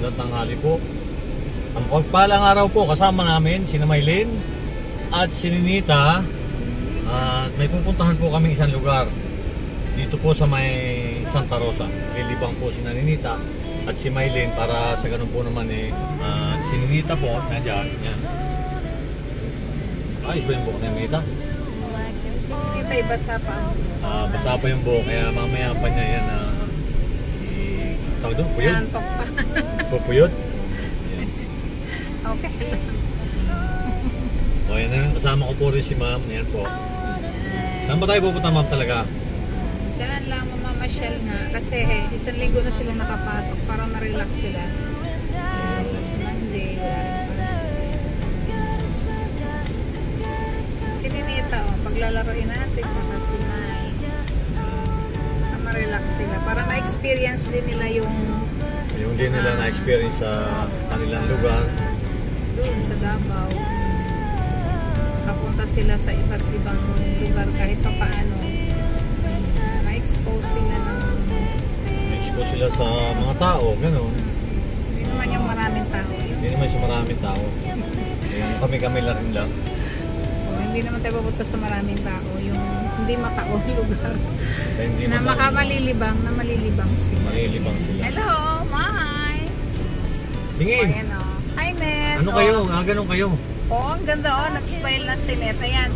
Magandang tanghali po. Ang pagpalang araw po kasama namin si Maylin at si Ninita. At may pupuntahan po kami isang lugar dito po sa may Santa Rosa. Lilibang po si Ninita at si Maylin para sa ganun po naman si Ninita po nandiyan. Yan. Ayos ba yung buhok ni Ninita? Si Ninita ay basa pa. Basa pa yung buhok kaya mamaya pa niya yan tawag doon? Puyod? Nantok pa. Pupuyod? Okay. O yan na yung kasama ko po rin si ma'am. Yan po. Saan ba tayo pupunta ma'am talaga? Diyan lang mamamasyal nga kasi isang linggo na sila nakapasok para ma-relax sila. Sa Monday, wala rin para si Ninita, paglalaroin natin baka si Mai. Para ma-relax sila. Para ma-experience din nila yung din nila na-experience sa kanilang lugar. Doon sa Davao. Kapunta sila sa iba't ibang lugar kahit pa paano. Ma-expose sila Ma-expose sila sa mga tao, gano'n. Hindi naman yung maraming tao. Hindi naman sa maraming tao. Kami lang rin lang. Hindi naman tayo pupunta sa maraming tao. Yung hindi mataong lugar. Hindi na malilibang sila. Malilibang sila. Hello, Mai! Tingin! Ayan o. Hi, Net! Ano kayo? Ganun kayo? Ang ganda o. Nag-smile na si Net. Ayan.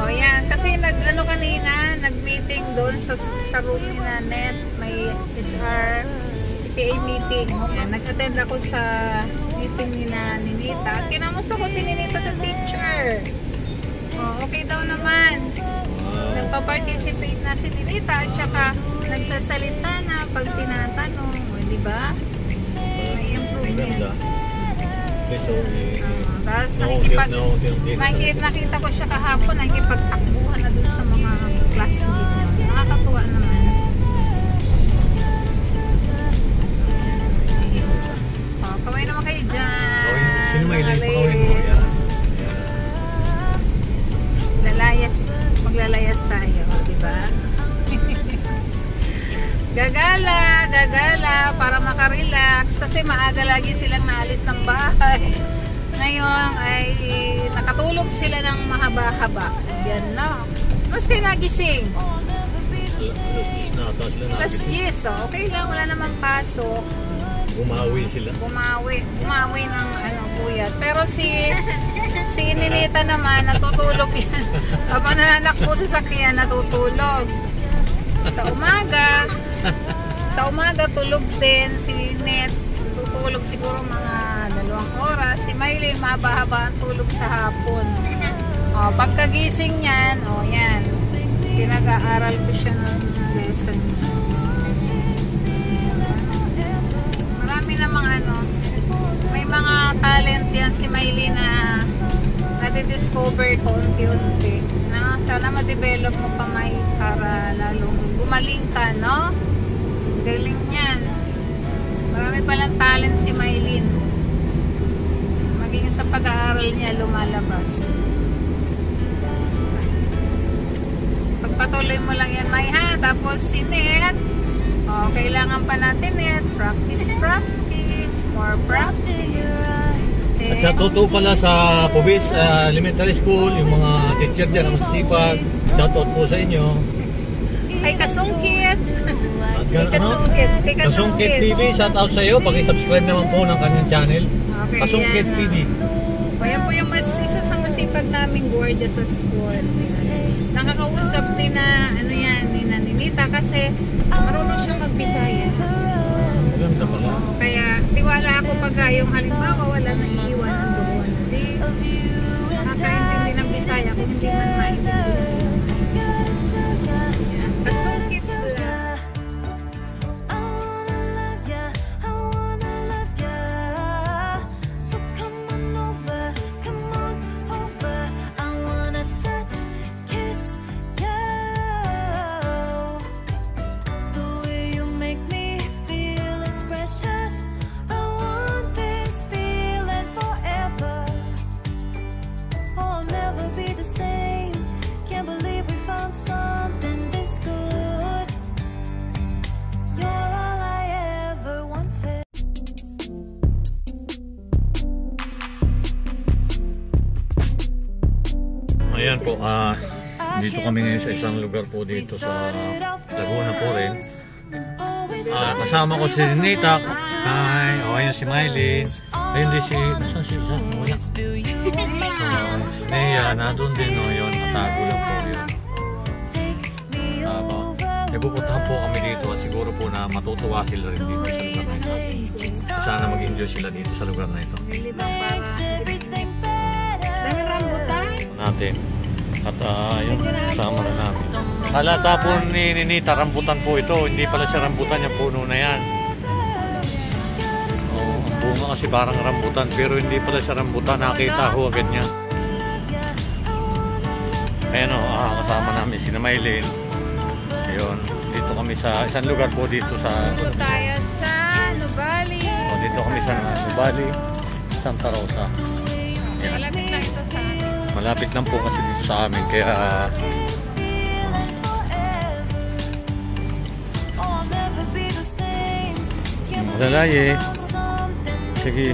O, yan. Kasi kanina, nag-meeting doon sa room ni na Net. May HR PTA meeting. Yan. Nag-attend ako sa meeting ni na Ninita. At kinamusta ko si Ninita sa teacher. Okay daw naman. Nagpa-participate na si Ninita at saka nagsasalita na pag tinatanong. Di ba? May improvement. Tapos nakita ko siya kahapon, nakikipagtakbuhan na dun sa mga classmates niya. Nakakatuwa naman. Kaway naman kayo dyan. Sino may ilang pakawin mo? Maglalayas tayo, di ba? Gagala para makarelax kasi maaga lagi silang naalis ng bahay. Ngayon ay nakatulog sila ng mahaba-haba. Yan na. Mas kayo nagising? Plus 10, okay lang, wala namang pasok. Bumawi sila. Bumawi ng buyat. Pero si Ninita naman natutulog yan. Habang nananakbo sa sakyan, natutulog. Sa umaga tulog din si Net. Tutulog siguro mga 2 oras. Si Maylin mahaba-haba ang tulog sa hapon. Pagkagising niyan, yan. Pinag-aaral ko siya ng lesson niya. Marami namang may mga talent yan si Maylin na nadi-discover ko unti-unti. Sana ma-develop mo pa May para lalong gumaling ka, no? Galing yan. Marami palang talent si Maylin. Maging sa pag-aaral niya lumalabas. Pagpatuloy mo lang yan, May, ha? Tapos si Net. Kailangan pa natin, Net. Practice. More practice. At sa totoo pala sa Pubis Elementary School, yung mga teacher dyan ang masisipag. Shoutout po sa inyo. Kay Kasungkit. Kasungkit TV, shoutout sa iyo. Pag-subscribe naman po ng kanyang channel. Okay, Kasungkit TV. Kaya po yung isa sa masipag naming guardia sa school. Nakakausap din na ni Ninita kasi marunong siya mag-Bisaya. Ganda pala. Kaya tiwala ako pagka yung halimbawa wala nang iiwan ang doon. Nakakaintindi ng Bisaya kung hindi man maintindihan. Kasungkit lang. Ayan po, dito kami ngayon sa isang lugar po dito sa Laguna po rin. Kasama ko si Nita, ayun si Mylene, ayun din si, nasaan si Isa? Wala. Si Nea, nandun din o yun, natago lang po yun. Pupuntahan po kami dito at siguro po na matutuwa sila rin dito sa lugar na ito. Sana mag-enjoy sila dito sa lugar na ito. Nilibang para. Daming rambutan. Natin. At yung kasama na namin. Halata po ni Nita, rambutan po ito. Hindi pala siya rambutan, yung puno na yan. Ang bunga kasi parang rambutan, pero hindi pala siya rambutan. Nakita ko agad niya. Ayan o, kasama namin si Mylene. Ayun, dito kami sa isang lugar po dito sa... Dito tayo sa Nubali. Dito kami sa Nubali, Santa Rosa. Ayan. Malapit lang ito sa amin. Malapit lang po kasi dito sa amin, kaya... Malalaye. Sige.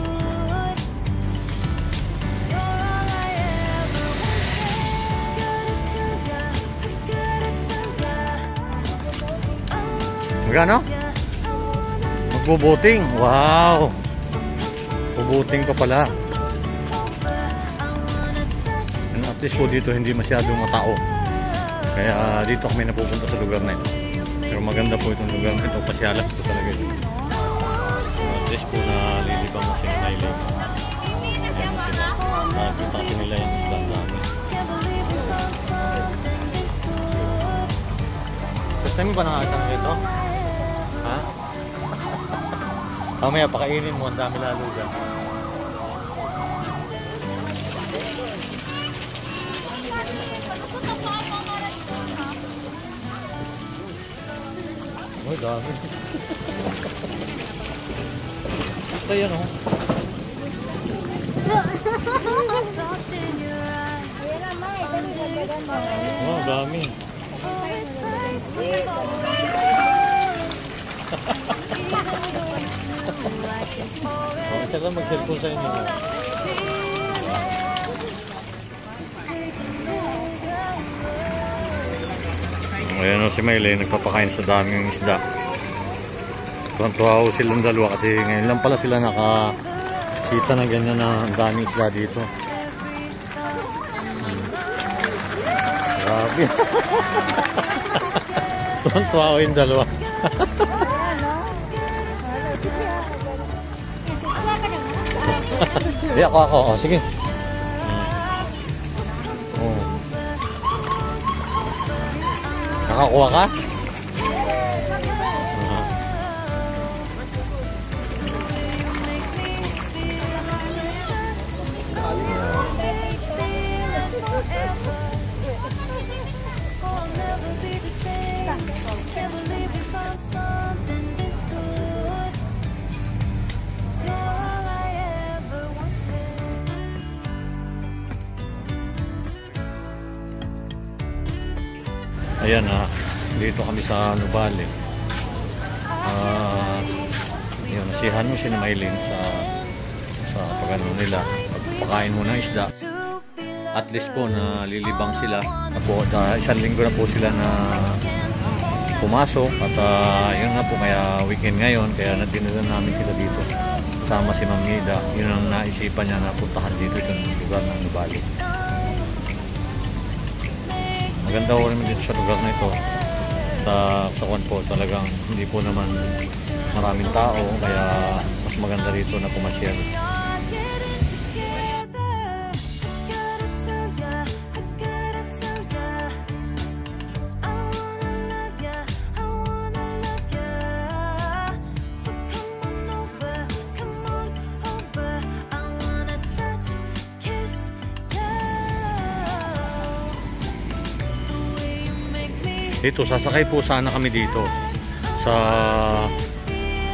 Magkano? Magbubuting. Wow! Bubuting pa pala. And at least po dito hindi masyadong matao. Kaya dito kami napupunta sa lugar na ito. Pero maganda po itong lugar na ito. Pasyalak ito talaga ito. At least po nalilibang mo siya ng Mylene. Ayan na sila. Nakakita kasi nila yung islang namin. First time ba nakakita nito? Ha? Mamaya pakainin mo, ang dami lalo dyan. Oh, dami. Ito yan o. Oh, dami. Isa lang mag-cellphone sa inyo. Ayan o si Mylene, nagpapakain sa daming isda. Tuwan-tuwa ko silang dalawa kasi ngayon lang pala sila nakakita ng ganyan na daming isda dito. Grabe. Tuwan-tuwa ko yung dalawa. Hindi, ako. O, sige. Oh. Nakakuha ka? Ayan dito kami sa Nubali. Yun, nasihan mo si Mylene sa pagano nila. Pagpakain mo ng isda. At least po nalilibang sila. Isang linggo na po sila na pumasok. At yun na po, kaya weekend ngayon. Kaya dinala namin sila dito. Kasama si Ma'am Nida. Yun ang naisipan niya na puntahan dito itong lugar ng Nubali. Maganda ko rin dito sa lugar na ito. Sa Kwan po talagang hindi po naman maraming tao, kaya mas maganda dito na pumasyal. Dito, sasakay po sana kami dito sa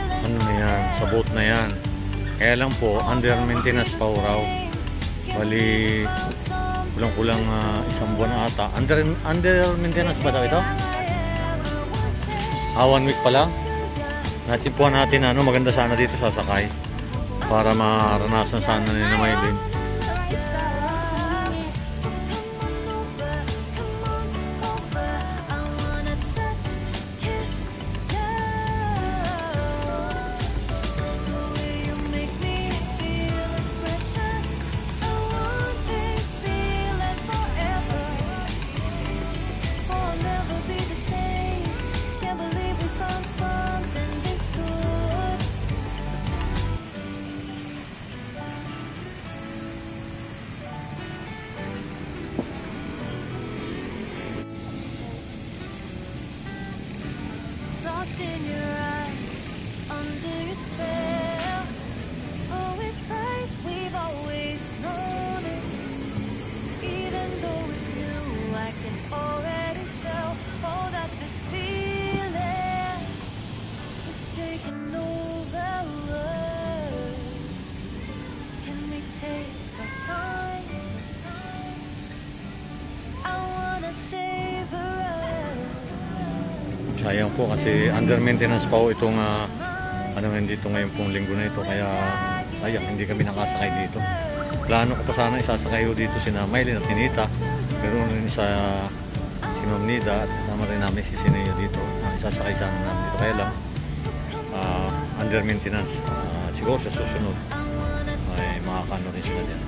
ano na yan, sa boat na yan. Kaya lang po, under maintenance pa raw. Bali, kulang-kulang isang buwan ata. Under maintenance ba daw ito? 1 week pa lang. Natipuan natin maganda sana dito sasakay para maranasan sana ni Mylene. Sayang po kasi under maintenance pa po itong ano dito ngayon pong linggo na ito, kaya sayang hindi kami nakasakay dito. Plano ko pa sana isasakay dito sina Maylin at Ninita, pero rin sa Ma'am Nida at kasama rin namin si Sinea dito. Isasakay sana namin dito, kaya lang under maintenance. Siguro sa susunod ay makakano rin sila dyan.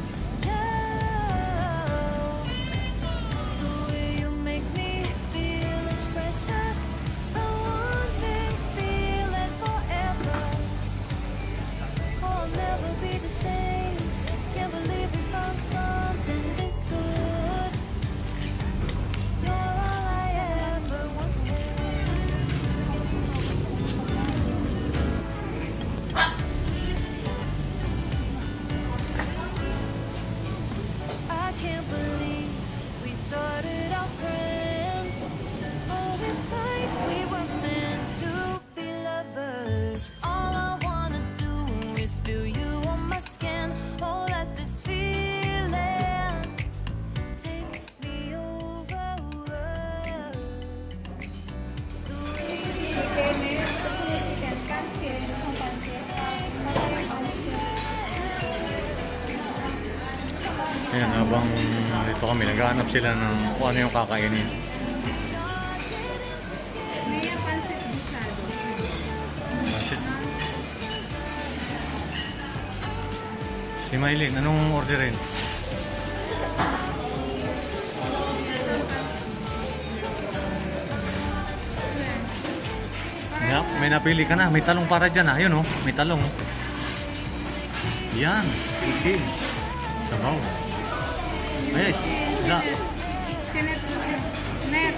Ayan, habang dito kami, naghahanap sila ng kung ano yung kakainin. Pansit. Si Maylin, anong orderin? May napili ka na, may talong para dyan ah. Yun oh, may talong. Yan, itim. Sabaw. Ay, na. Net.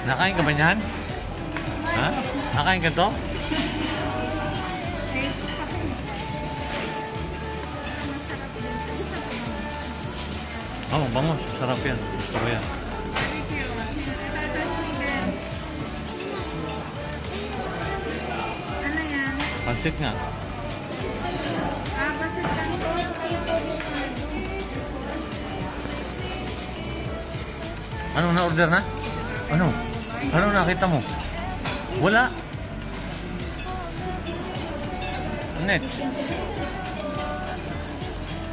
Nakain ka ba niyan? Ha? Nakain ka to? Oh, bango. Sarap yan. Gusto ko yan. Ano yan? Pansit nga. Pansit lang to. Anong na-order na? Ano? Ano nakita mo? Wala. Net.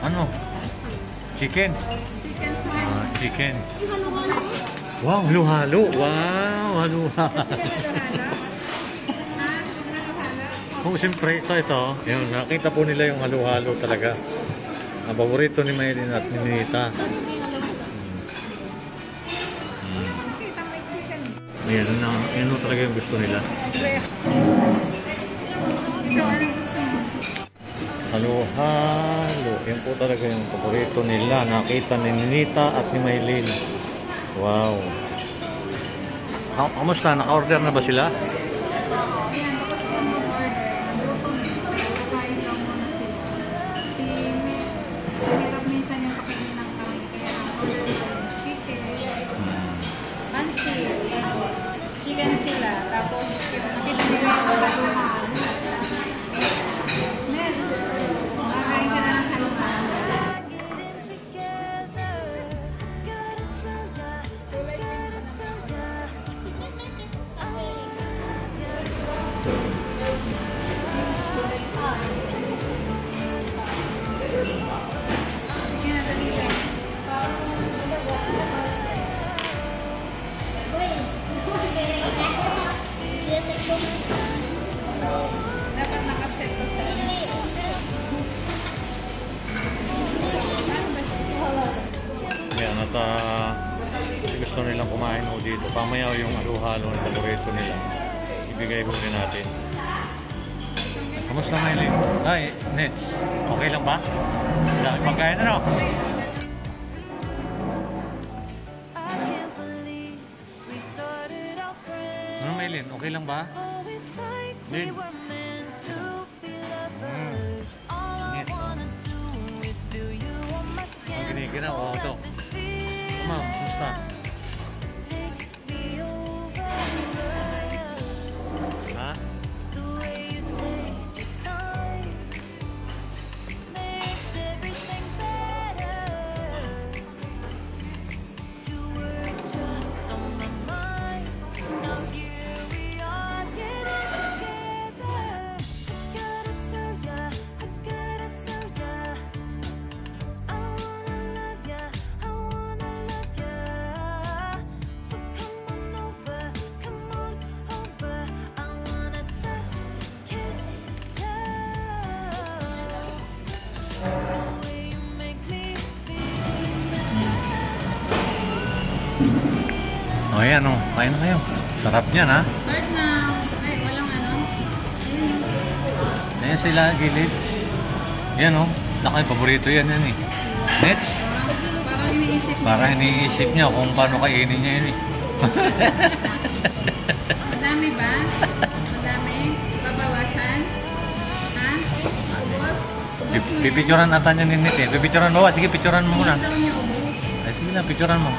Ano? Chicken. Chicken. Wow, halo-halo. Wow, halo-halo. Kung siyempre, ito. Yun, nakita po nila yung halo-halo talaga. Ang paborito ni Maylin at ni Ninita. Yan talaga yung gusto nila. Halo-halo. Yan po talaga yung paborito nila. Nakita ni Ninita at ni Maylin. Wow. Kamusta? Naka-order na ba sila? Chicken sila, tapos nakita nila yung halo-halo. Makakain ka na ng halo-halo. Sige na, dali lang. Dapat nakaset ko sa Yan, at gusto nilang kumain ho dito. Pamaya yung halo-halo na paborito nila. Ibigay ho rin natin. Kamusta Maylin? Ay, Net. Okay lang ba? Dahil pagkain ano? Ano Maylin? Okay lang ba? Din. Net. Ang giniginaw. Oo, ito. Ma'am, kamusta? Ha? Ayan o, kain na kayo. Sarap niyan ha. Start now. Ay, walang ano. Ayan sila, gilid. Yan o, nakay paborito yan eh. Next. Parang iniisip niya. Para iniisip niya kung paano kainin niya yun eh. Madami ba? Madami? Babawasan? Ha? Ubos? Pipicturan ata niya ni Nit eh. Pipicturan mo ba? Sige, picturan mo muna. Daw niya ubos. Ay, sige lang, picturan mo.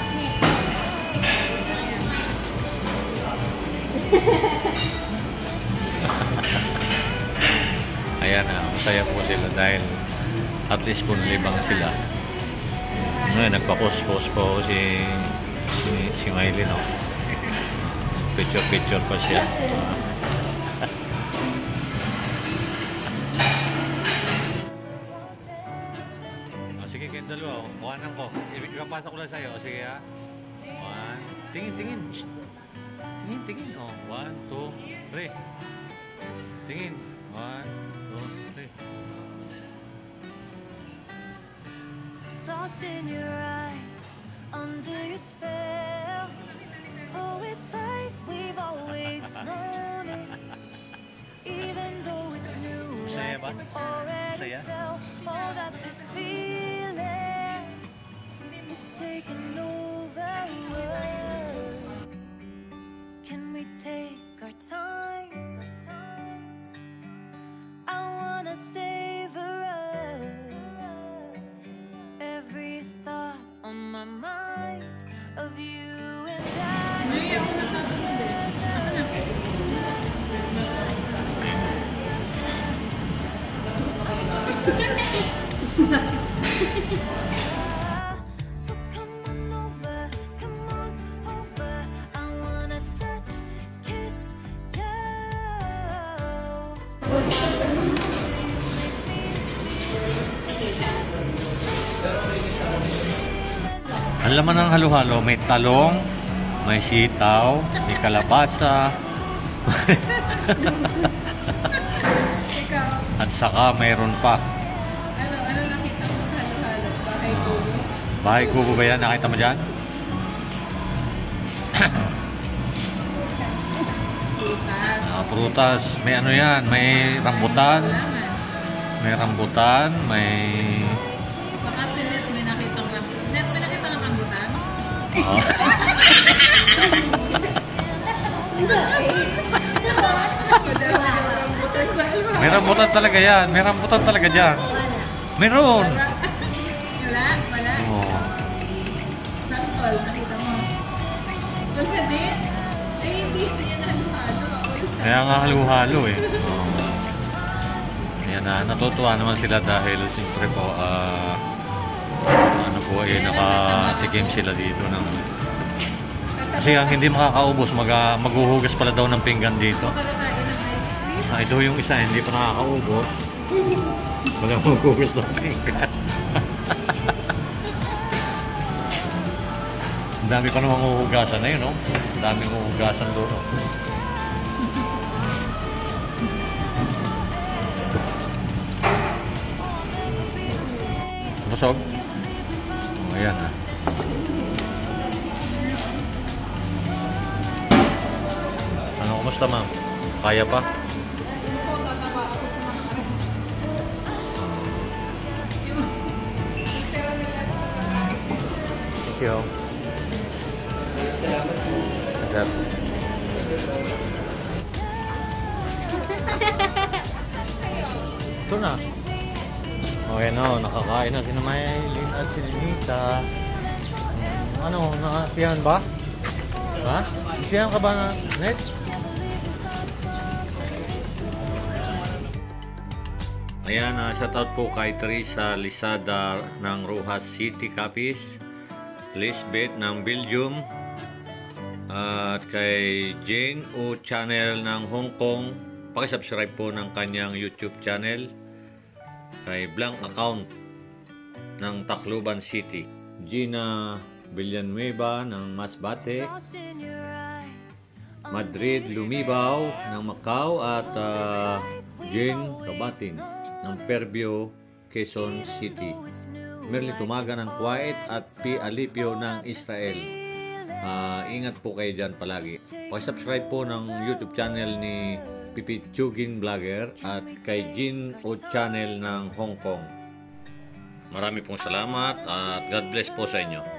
Ayan na, masaya po sila dahil at least kung libang sila. Ngayon, nagpa-post po si Mylene. Oh. Picture pa siya. Sige, kayong dalawa. Kuhanan ko. Ipapasok ko lang sa'yo. Sige ha. One. Tingin. Tingin. Oh, 1, 2, 3. Tingin. 1, 2, 3. Lost in your eyes, under your spell. Oh, it's like we've always known it. Even though it's new, I Masaya ba? can already Masaya? tell. Oh, that this feeling is taking over. Can we take our time? I wanna savor us. Every thought on my mind of you and I. So come on over. I wanna touch, kiss you. Ang laman ng halo-halo, may talong, may sitaw, may kalabasa, Ikaw, at saka mayroon pa. ano nakita mo sa halo-halo? Bahay kubo? Bahay kubo ba yan? Nakita mo dyan? Bukas. Prutas. May ano yan? May rambutan. Laman. May rambutan. May... Baka si Net may nakitang rambutan. Net, may nakitang rambutan? Oh. Rambutan sa halo-halo. May rambutan talaga yan. May rambutan talaga dyan. Meron. Wala. Oh. Sample, nakita mo. Basta din. Ay, hindi yan halo-halo. Ako yung sample. Kaya nga halo-halo eh. Oh. Ayan na. Natutuwa naman sila dahil siyempre po ano po eh nakatikim sila dito ng... Kasi ang hindi makakaubos maghuhugas pala daw ng pinggan dito. Pagkakain ng ice cream. Ito yung isa hindi pa nakakaubos. Wala maghuhugas ng pinggan. Ang dami pa namang huhugasan na yun, no? Ang daming huhugasan doon. No? Busog? O, ayan na. Ano, kumusta ma'am? Kaya pa? Thank you. Salamat. Ito na. Okay na, nakakain na si Mylene at si Nita. Ano, nakasiyahan ba? Ha? Siyahan ka ba na next? Ayan, shoutout po kay Teresa Lisada ng Rojas City, Capiz, Lisbeth ng Belgium, at kay Jane O Channel ng Hong Kong. Pakisubscribe po ng kanyang YouTube channel. Kay Blank Account ng Tacloban City, Gina Villanueva ng Masbate, Madrid Lumibaw ng Macau, at Jane Kabatin ng Perbio, Quezon City, Merly Tumaga ng Kuwait, at P. Alipio ng Israel. Ingat po kayo dyan palagi. Pakisubscribe po ng YouTube channel ni Pipi Chugin Vlogger at kay Jin O Channel ng Hong Kong. Marami pong salamat at God bless po sa inyo.